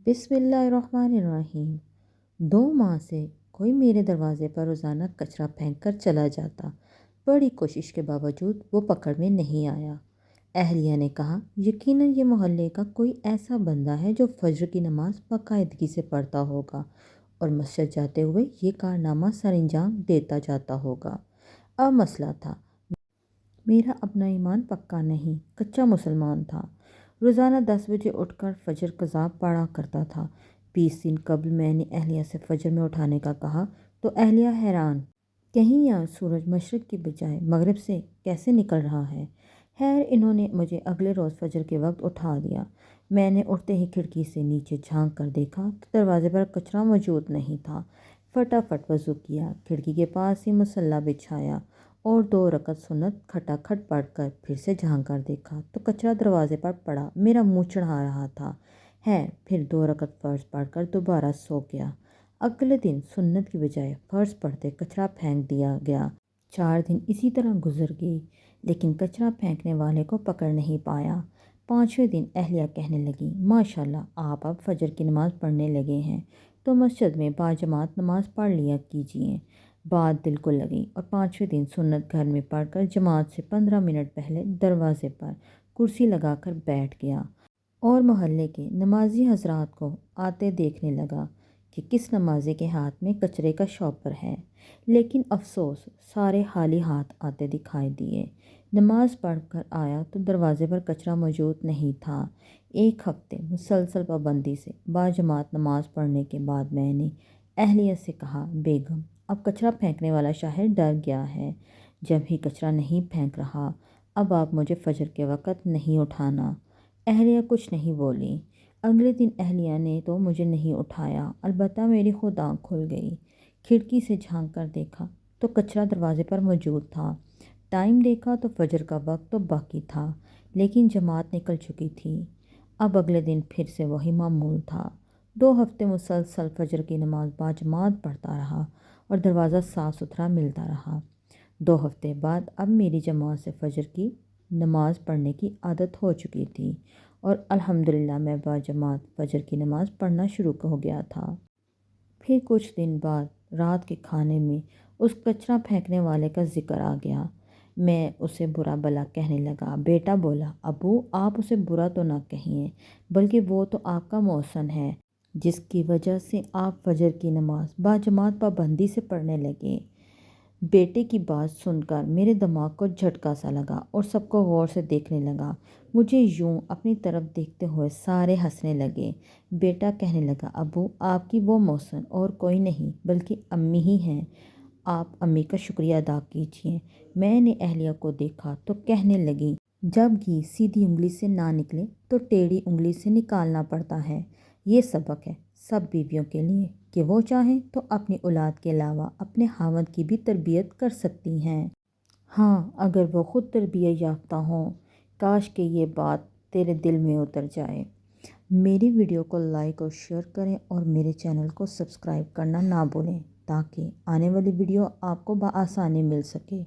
बिस्मिल्लाहिर्रहमानिर्रहीम। 2 माह से कोई मेरे दरवाज़े पर रोज़ाना कचरा फेंक कर चला जाता। बड़ी कोशिश के बावजूद वो पकड़ में नहीं आया। अहलिया ने कहा, यकीनन ये मोहल्ले का कोई ऐसा बंदा है जो फजर की नमाज बाकायदगी से पढ़ता होगा और मस्जिद जाते हुए ये कारनामा सरअंजाम देता जाता होगा। अब मसला था, मेरा अपना ईमान पक्का नहीं, कच्चा मुसलमान था। रोज़ाना 10 बजे उठकर फजर कज़ा पढ़ा करता था। 20 दिन कबल मैंने अहलिया से फजर में उठाने का कहा तो अहलिया हैरान, कहीं यहाँ सूरज मशरिक़ की बजाय मगरिब से कैसे निकल रहा है। खैर, इन्होंने मुझे अगले रोज़ फजर के वक्त उठा दिया। मैंने उठते ही खिड़की से नीचे झांक कर देखा तो दरवाज़े पर कचरा मौजूद नहीं था। फटाफट वज़ू किया, खिड़की के पास ही मुसल्ला बिछाया और 2 रकत सुन्नत खटाखट पढ़कर फिर से झांक कर देखा तो कचरा दरवाजे पर पड़ा मेरा मुंह चढ़ा रहा था। फिर 2 रकत फ़र्ज़ पढ़कर दोबारा सो गया। अगले दिन सुन्नत की बजाय फ़र्ज़ पढ़ते कचरा फेंक दिया गया। 4 दिन इसी तरह गुजर गई, लेकिन कचरा फेंकने वाले को पकड़ नहीं पाया। 5वें दिन अहलिया कहने लगी, माशाल्लाह आप अब फजर की नमाज़ पढ़ने लगे हैं, तो मस्जिद में बाजमात नमाज़ पढ़ लिया कीजिए। बात दिल को लगी और 5वें दिन सुन्नत घर में पढ़कर जमात से 15 मिनट पहले दरवाज़े पर कुर्सी लगाकर बैठ गया और मोहल्ले के नमाजी हजरात को आते देखने लगा कि किस नमाजी के हाथ में कचरे का शॉपर है। लेकिन अफसोस, सारे खाली हाथ आते दिखाई दिए। नमाज पढ़कर आया तो दरवाज़े पर कचरा मौजूद नहीं था। 1 हफ्ते मुसलसल पाबंदी से बाजमात नमाज पढ़ने के बाद मैंने अहलिया से कहा, बेगम अब कचरा फेंकने वाला शाहिर डर गया है। जब ही कचरा नहीं फेंक रहा, अब आप मुझे फजर के वक़्त नहीं उठाना। अहलिया कुछ नहीं बोली। अगले दिन अहलिया ने तो मुझे नहीं उठाया, अलबत्ता मेरी खुद आँख खुल गई। खिड़की से झांक कर देखा तो कचरा दरवाज़े पर मौजूद था। टाइम देखा तो फजर का वक्त तो बाकी था, लेकिन जमात निकल चुकी थी। अब अगले दिन फिर से वही मामूल था। 2 हफ्ते मुसलसल फजर की नमाज बाजमात पढ़ता रहा और दरवाज़ा साफ़ सुथरा मिलता रहा। 2 हफ्ते बाद अब मेरी जमात से फजर की नमाज पढ़ने की आदत हो चुकी थी और अल्हम्दुलिल्लाह मैं बाजमात फजर की नमाज पढ़ना शुरू हो गया था। फिर कुछ दिन बाद रात के खाने में उस कचरा फेंकने वाले का जिक्र आ गया। मैं उसे बुरा भला कहने लगा। बेटा बोला, अबू आप उसे बुरा तो ना कहिए, बल्कि वो तो आपका मौसन है जिसकी वजह से आप फजर की नमाज बाजमात पाबंदी से पढ़ने लगे। बेटे की बात सुनकर मेरे दिमाग को झटका सा लगा और सबको गौर से देखने लगा। मुझे यूं अपनी तरफ देखते हुए सारे हंसने लगे। बेटा कहने लगा, अबू आपकी वो मौसन और कोई नहीं बल्कि अम्मी ही हैं, आप अम्मी का शुक्रिया अदा कीजिए। मैंने अहलिया को देखा तो कहने लगी, जब घी सीधी उंगली से ना निकले तो टेढ़ी उंगली से निकालना पड़ता है। ये सबक है सब बीवियों के लिए कि वो चाहें तो अपनी औलाद के अलावा अपने खावंद की भी तरबियत कर सकती हैं। हाँ, अगर वो ख़ुद तरबियत याफ्ता हों। काश कि ये बात तेरे दिल में उतर जाए। मेरी वीडियो को लाइक और शेयर करें और मेरे चैनल को सब्सक्राइब करना ना भूलें ताकि आने वाली वीडियो आपको बआसानी मिल सके।